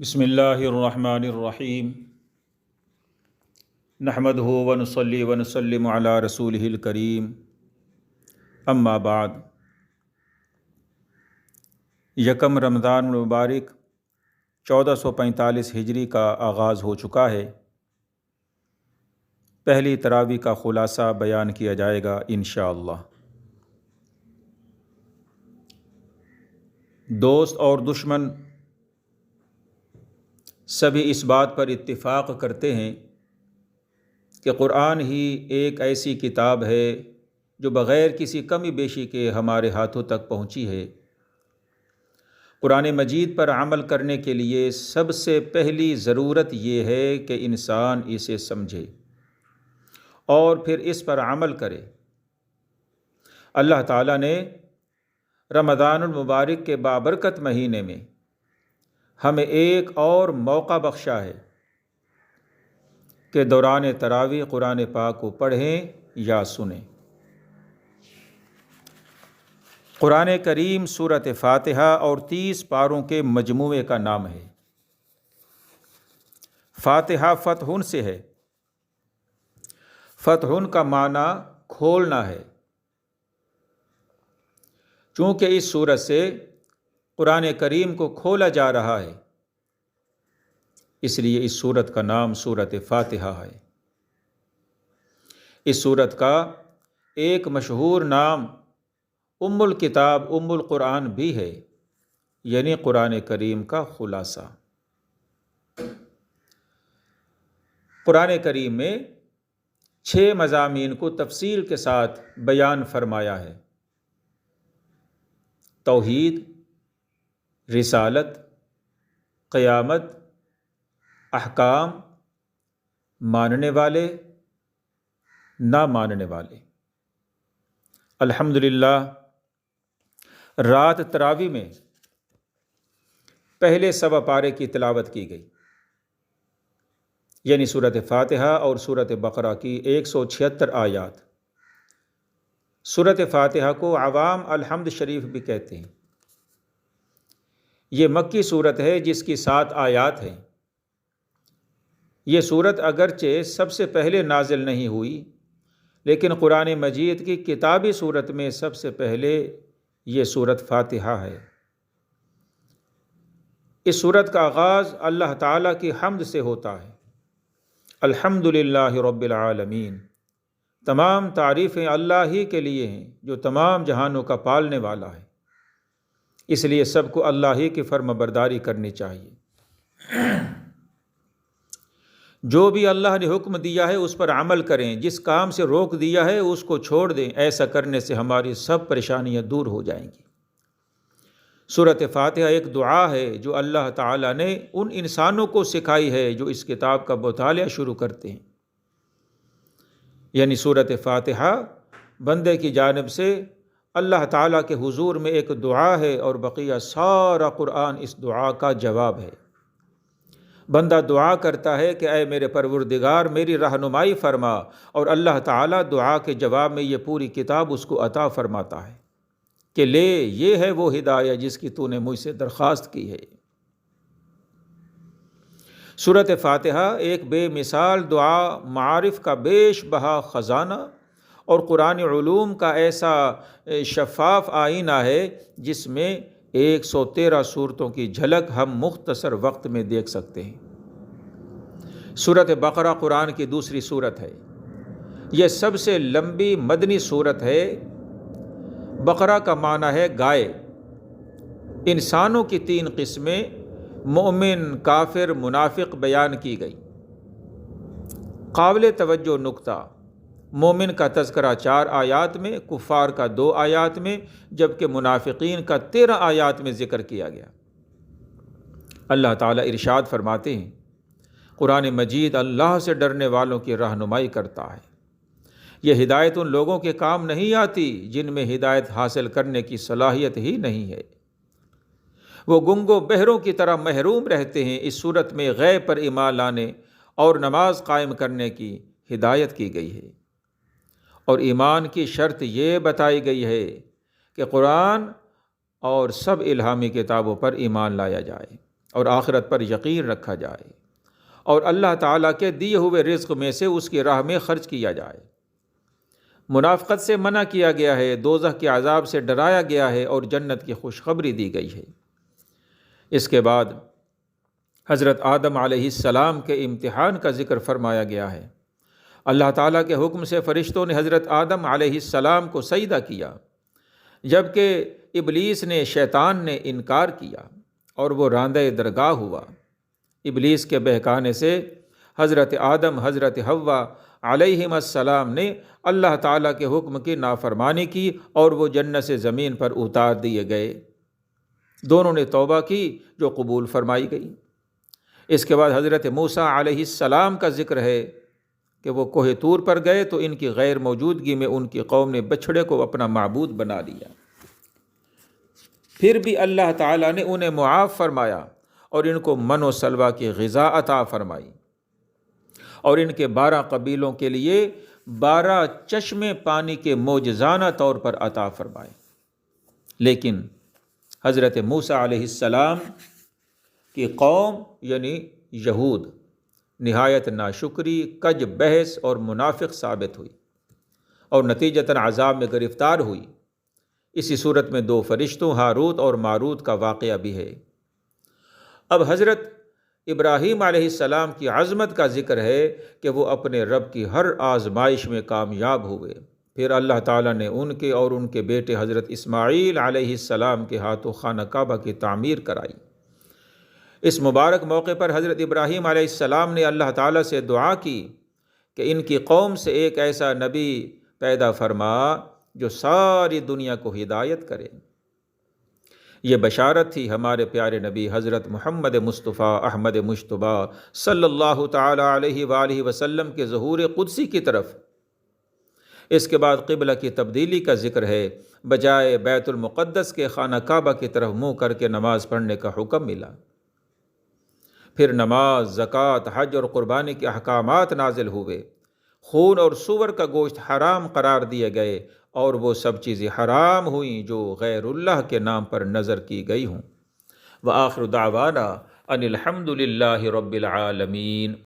بسم اللہ الرحمن الرحیم نحمدہ ونصلی ونسلم علی رسولہ الکریم اما بعد۔ یکم رمضان المبارک 1445 ہجری کا آغاز ہو چکا ہے۔ پہلی تراویح کا خلاصہ بیان کیا جائے گا انشاءاللہ۔ دوست اور دشمن سبھی اس بات پر اتفاق کرتے ہیں کہ قرآن ہی ایک ایسی کتاب ہے جو بغیر کسی کمی بیشی کے ہمارے ہاتھوں تک پہنچی ہے۔ قرآن مجید پر عمل کرنے کے لیے سب سے پہلی ضرورت یہ ہے کہ انسان اسے سمجھے اور پھر اس پر عمل کرے۔ اللہ تعالیٰ نے رمضان المبارک کے بابرکت مہینے میں ہمیں ایک اور موقع بخشا ہے کہ دوران تراویح قرآن پاک کو پڑھیں یا سنیں۔ قرآن کریم سورۃ فاتحہ اور 30 پاروں کے مجموعے کا نام ہے۔ فاتحہ فتح سے ہے۔ فتح کا معنی کھولنا ہے۔ چونکہ اس سورت سے قرآن کریم کو کھولا جا رہا ہے، اس لیے اس سورت کا نام سورۃ فاتحہ ہے۔ اس سورت کا ایک مشہور نام ام الکتاب ام القرآن بھی ہے، یعنی قرآن کریم کا خلاصہ۔ قرآن کریم میں 6 مضامین کو تفصیل کے ساتھ بیان فرمایا ہے: توحید، رسالت، قیامت، احکام، ماننے والے، نہ ماننے والے۔ الحمدللہ رات تراویح میں پہلے سوا پارے کی تلاوت کی گئی، یعنی سورۃ فاتحہ اور سورۃ بقرہ کی 176 آیات۔ سورۃ فاتحہ کو عوام الحمد شریف بھی کہتے ہیں۔ یہ مکی سورت ہے جس کی 7 آیات ہیں۔ یہ سورت اگرچہ سب سے پہلے نازل نہیں ہوئی، لیکن قرآن مجید کی کتابی سورت میں سب سے پہلے یہ سورت فاتحہ ہے۔ اس سورت کا آغاز اللہ تعالیٰ کی حمد سے ہوتا ہے۔ الحمدللہ رب العالمین، تمام تعریفیں اللہ ہی کے لیے ہیں جو تمام جہانوں کا پالنے والا ہے، اس لیے سب کو اللہ ہی کی فرما برداری کرنی چاہیے۔ جو بھی اللہ نے حکم دیا ہے اس پر عمل کریں، جس کام سے روک دیا ہے اس کو چھوڑ دیں۔ ایسا کرنے سے ہماری سب پریشانیاں دور ہو جائیں گی۔ سورۃ فاتحہ ایک دعا ہے جو اللہ تعالیٰ نے ان انسانوں کو سکھائی ہے جو اس کتاب کا مطالعہ شروع کرتے ہیں، یعنی سورۃ فاتحہ بندے کی جانب سے اللہ تعالیٰ کے حضور میں ایک دعا ہے، اور بقیہ سارا قرآن اس دعا کا جواب ہے۔ بندہ دعا کرتا ہے کہ اے میرے پروردگار میری رہنمائی فرما، اور اللہ تعالیٰ دعا کے جواب میں یہ پوری کتاب اس کو عطا فرماتا ہے کہ لے، یہ ہے وہ ہدایت جس کی تو نے مجھ سے درخواست کی ہے۔ سورۃ فاتحہ ایک بے مثال دعا، معارف کا بیش بہا خزانہ اور قرآن علوم کا ایسا شفاف آئینہ ہے جس میں 113 صورتوں کی جھلک ہم مختصر وقت میں دیکھ سکتے ہیں۔ سورۃ بقرہ قرآن کی دوسری سورت ہے۔ یہ سب سے لمبی مدنی سورت ہے۔ بقرہ کا معنی ہے گائے۔ انسانوں کی 3 قسمیں مومن، کافر، منافق بیان کی گئی۔ قابل توجہ نکتہ، مومن کا تذکرہ 4 آیات میں، کفار کا 2 آیات میں، جبکہ منافقین کا 13 آیات میں ذکر کیا گیا۔ اللہ تعالیٰ ارشاد فرماتے ہیں، قرآن مجید اللہ سے ڈرنے والوں کی رہنمائی کرتا ہے۔ یہ ہدایت ان لوگوں کے کام نہیں آتی جن میں ہدایت حاصل کرنے کی صلاحیت ہی نہیں ہے۔ وہ گنگو بہروں کی طرح محروم رہتے ہیں۔ اس صورت میں غیب پر ایمان لانے اور نماز قائم کرنے کی ہدایت کی گئی ہے، اور ایمان کی شرط یہ بتائی گئی ہے کہ قرآن اور سب الہامی کتابوں پر ایمان لایا جائے۔ اور آخرت پر یقین رکھا جائے، اور اللہ تعالیٰ کے دیے ہوئے رزق میں سے اس کی راہ میں خرچ کیا جائے۔ منافقت سے منع کیا گیا ہے، دوزخ کے عذاب سے ڈرایا گیا ہے، اور جنت کی خوشخبری دی گئی ہے۔ اس کے بعد حضرت آدم علیہ السلام کے امتحان کا ذکر فرمایا گیا ہے۔ اللہ تعالیٰ کے حکم سے فرشتوں نے حضرت آدم علیہ السلام کو سجدہ کیا، جبکہ ابلیس نے، شیطان نے انکار کیا اور وہ راندہ درگاہ ہوا۔ ابلیس کے بہکانے سے حضرت آدم، حضرت حوا علیہم السلام نے اللہ تعالیٰ کے حکم کی نافرمانی کی اور وہ جنت سے زمین پر اتار دیے گئے۔ دونوں نے توبہ کی جو قبول فرمائی گئی۔ اس کے بعد حضرت موسیٰ علیہ السلام کا ذکر ہے کہ وہ کوہ طور پر گئے تو ان کی غیر موجودگی میں ان کی قوم نے بچھڑے کو اپنا معبود بنا لیا۔ پھر بھی اللہ تعالیٰ نے انہیں معاف فرمایا اور ان کو من و سلوہ کی غذا عطا فرمائی، اور ان کے 12 قبیلوں کے لیے 12 چشمے پانی کے معجزانہ طور پر عطا فرمائے۔ لیکن حضرت موسیٰ علیہ السلام کی قوم یعنی یہود نہایت ناشکری، کج بحث اور منافق ثابت ہوئی اور نتیجتاً عذاب میں گرفتار ہوئی۔ اسی صورت میں 2 فرشتوں ہاروت اور ماروت کا واقعہ بھی ہے۔ اب حضرت ابراہیم علیہ السلام کی عظمت کا ذکر ہے کہ وہ اپنے رب کی ہر آزمائش میں کامیاب ہوئے۔ پھر اللہ تعالیٰ نے ان کے اور ان کے بیٹے حضرت اسماعیل علیہ السلام کے ہاتھوں خانہ کعبہ کی تعمیر کرائی۔ اس مبارک موقع پر حضرت ابراہیم علیہ السلام نے اللہ تعالیٰ سے دعا کی کہ ان کی قوم سے ایک ایسا نبی پیدا فرما جو ساری دنیا کو ہدایت کرے۔ یہ بشارت تھی ہمارے پیارے نبی حضرت محمد مصطفیٰ احمد مجتبیٰ صلی اللہ تعالیٰ علیہ وآلہ وسلم کے ظہور قدسی کی طرف۔ اس کے بعد قبلہ کی تبدیلی کا ذکر ہے، بجائے بیت المقدس کے خانہ کعبہ کی طرف منہ کر کے نماز پڑھنے کا حکم ملا۔ پھر نماز، زکوٰۃ، حج اور قربانی کے احکامات نازل ہوئے۔ خون اور سور کا گوشت حرام قرار دیے گئے اور وہ سب چیزیں حرام ہوئیں جو غیر اللہ کے نام پر نذر کی گئی ہوں۔ وآخر دعوانا ان الحمد للہ رب العالمین۔